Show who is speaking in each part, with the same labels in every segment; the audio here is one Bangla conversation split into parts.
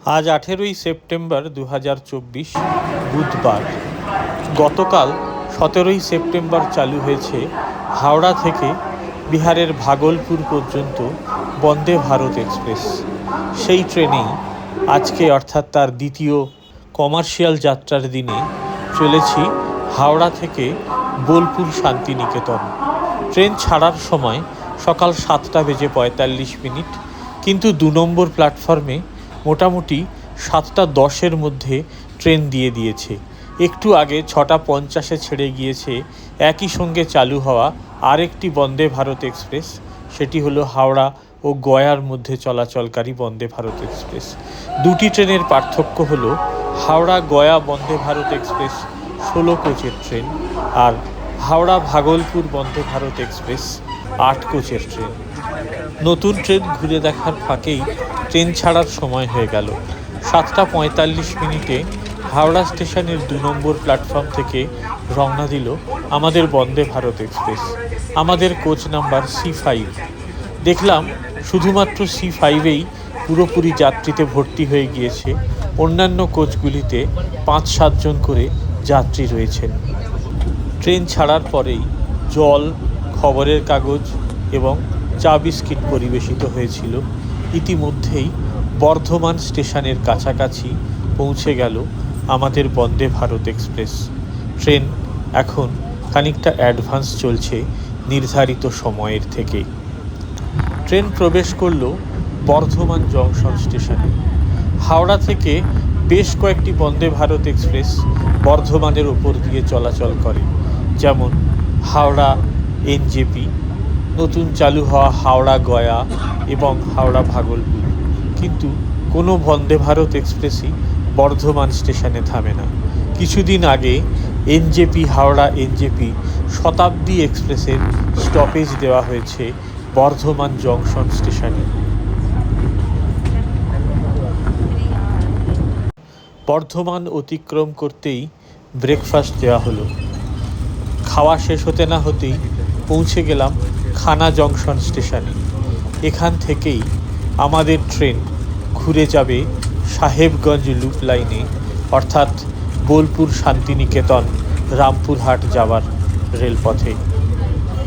Speaker 1: আজ 18ই সেপ্টেম্বর 2024 বুধবার। গতকাল 17ই সেপ্টেম্বর চালু হয়েছে হাওড়া থেকে বিহারের ভাগলপুর পর্যন্ত বন্দে ভারত এক্সপ্রেস। সেই ট্রেনেই আজকে অর্থাৎ তার দ্বিতীয় কমার্শিয়াল যাত্রার দিনে চলেছি হাওড়া থেকে বোলপুর শান্তিনিকেতন। ট্রেন ছাড়ার সময় সকাল 7:45, কিন্তু 2 নম্বর প্ল্যাটফর্মে মোটামুটি 7:10 মধ্যে ট্রেন দিয়ে দিয়েছে। একটু আগে 6:50 ছেড়ে গিয়েছে একই সঙ্গে চালু হওয়া আরেকটি বন্দে ভারত এক্সপ্রেস, সেটি হলো হাওড়া ও গয়ার মধ্যে চলাচলকারী বন্দে ভারত এক্সপ্রেস। দুটি ট্রেনের পার্থক্য হলো হাওড়া গয়া বন্দে ভারত এক্সপ্রেস 16 কোচের ট্রেন, আর হাওড়া ভাগলপুর বন্দে ভারত এক্সপ্রেস 8 কোচের ট্রেন। নতুন ট্রেন ঘুরে দেখার ফাঁকেই ট্রেন ছাড়ার সময় হয়ে গেল। 7:45 হাওড়া স্টেশনের 2 নম্বর প্ল্যাটফর্ম থেকে রওনা দিল আমাদের বন্দে ভারত এক্সপ্রেস। আমাদের কোচ নাম্বার C5। দেখলাম শুধুমাত্র C5-এই পুরোপুরি যাত্রীতে ভর্তি হয়ে গিয়েছে। অন্যান্য কোচগুলিতে 5-7 জন করে যাত্রী রয়েছেন। ট্রেন ছাড়ার পরেই জল, খবরের কাগজ এবং চা বিস্কিট পরিবেশিত হয়েছিল। ইতিমধ্যেই বর্ধমান স্টেশনের কাছাকাছি পৌঁছে গেল আমাদের বন্দে ভারত এক্সপ্রেস। ট্রেন এখন খানিকটা অ্যাডভান্স চলছে নির্ধারিত সময়ের থেকে। ট্রেন প্রবেশ করল বর্ধমান জংশন স্টেশনে। হাওড়া থেকে বেশ কয়েকটি বন্দে ভারত এক্সপ্রেস বর্ধমানের ওপর দিয়ে চলাচল করে, যেমন হাওড়া NJP, নতুন চালু হওয়া হাওড়া গয়া এবং হাওড়া ভাগলপুর। কিন্তু কোনো বন্দে ভারত এক্সপ্রেসই বর্ধমান স্টেশনে থামে না। কিছুদিন আগে হাওড়া NJP শতাব্দী এক্সপ্রেসের স্টপেজ দেওয়া হয়েছে বর্ধমান জংশন স্টেশনে। বর্ধমান অতিক্রম করতেই ব্রেকফাস্ট দেওয়া হলো। খাওয়া শেষ হতে না হতেই পৌঁছে গেলাম খানা জংশন স্টেশনে। এখান থেকেই আমাদের ট্রেন ঘুরে যাবে সাহেবগঞ্জ লুপ লাইনে, অর্থাৎ বোলপুর শান্তিনিকেতন রামপুরহাট যাওয়ার রেলপথে।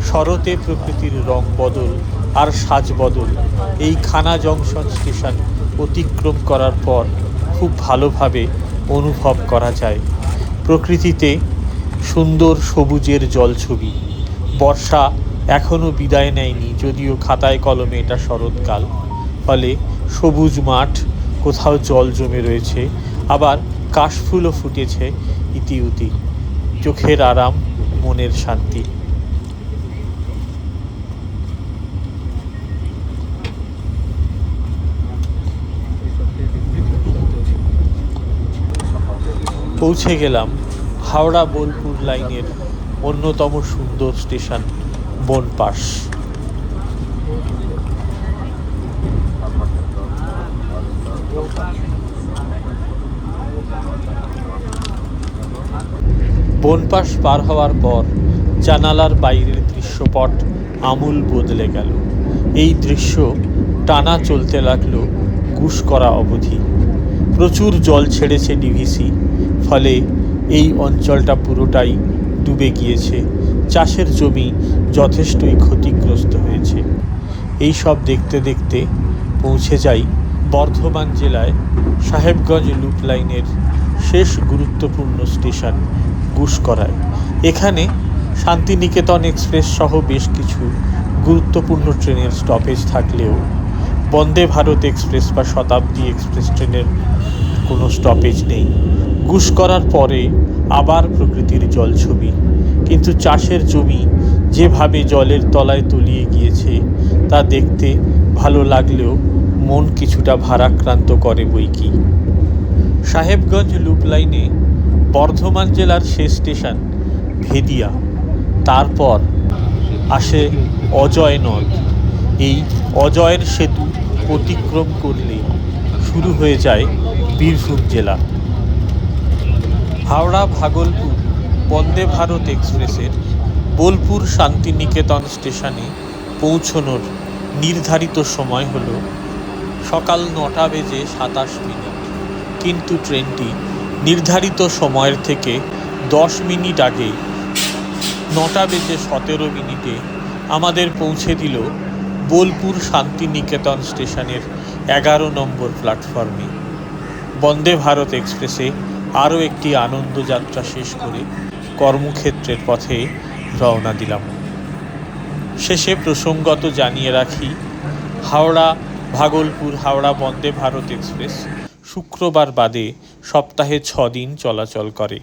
Speaker 1: শরতে প্রকৃতির রং বদল আর সাজ বদল এই খানা জংশন স্টেশন অতিক্রম করার পর খুব ভালোভাবে অনুভব করা যায়। প্রকৃতিতে সুন্দর সবুজের জলছবি। বর্ষা এখনও বিদায় নেয়নি, যদিও খাতায় কলমে এটা শরৎকাল। ফলে সবুজ মাঠ, কোথাও জল জমে রয়েছে, আবার কাশফুলও ফুটেছে ইতিউতি। চোখের আরাম, মনের শান্তি। পৌঁছে গেলাম হাওড়া বোলপুর লাইনের অন্যতম সুন্দর স্টেশন বনপাশ। বনপাশ পার হওয়ার পর জানালার বাইরের দৃশ্যপট আমূল বদলে গেল। এই দৃশ্য টানা চলতে লাগলো গুসকরা অবধি। প্রচুর জল ছেড়েছে ডিভিসি, ফলে এই অঞ্চলটা পুরোটাই ডুবে গিয়েছে। চাষের জমি যথেষ্টই ক্ষতিগ্রস্ত হয়েছে। এই সব দেখতে দেখতে পৌঁছে যাই বর্ধমান জেলায় সাহেবগঞ্জ লুপ লাইনের শেষ গুরুত্বপূর্ণ স্টেশন গুসকরায়। এখানে শান্তিনিকেতন এক্সপ্রেস সহ বেশ কিছু গুরুত্বপূর্ণ ট্রেনের স্টপেজ থাকলেও বন্দে ভারত এক্সপ্রেস বা শতাব্দী এক্সপ্রেস ট্রেনের কোনো স্টপেজ নেই। গুসকরার পরে আবার প্রকৃতির জলছবি, কিন্তু চাষের জমি যেভাবে জলের তলায় তলিয়ে গিয়েছে তা দেখতে ভালো লাগলেও মন কিছুটা ভারাক্রান্ত করে বইকি। সাহেবগঞ্জ লুপ লাইনে বর্ধমান জেলার শেষ স্টেশন ভেদিয়া, তারপর আসে অজয় নদ। এই অজয়ের সেতু অতিক্রম করলে শুরু হয়ে যায় বীরভূম জেলা। হাওড়া ভাগলপুর বন্দে ভারত এক্সপ্রেসের বোলপুর শান্তিনিকেতন স্টেশনে পৌঁছনোর নির্ধারিত সময় হল সকাল 9:27। কিন্তু ট্রেনটি নির্ধারিত সময়ের থেকে 10 মিনিট আগে 9:17 আমাদের পৌঁছে দিল বোলপুর শান্তিনিকেতন স্টেশনের 11 নম্বর প্ল্যাটফর্মে। বন্দে ভারত এক্সপ্রেসে আরও একটি আনন্দযাত্রা শেষ করে কর্মক্ষেত্রের পথে রওনা দিলাম। শেষে প্রসঙ্গত জানিয়ে রাখি, হাওড়া ভাগলপুর হাওড়া বন্দে ভারত এক্সপ্রেস শুক্রবার বাদে সপ্তাহে 6 দিন চলাচল করে।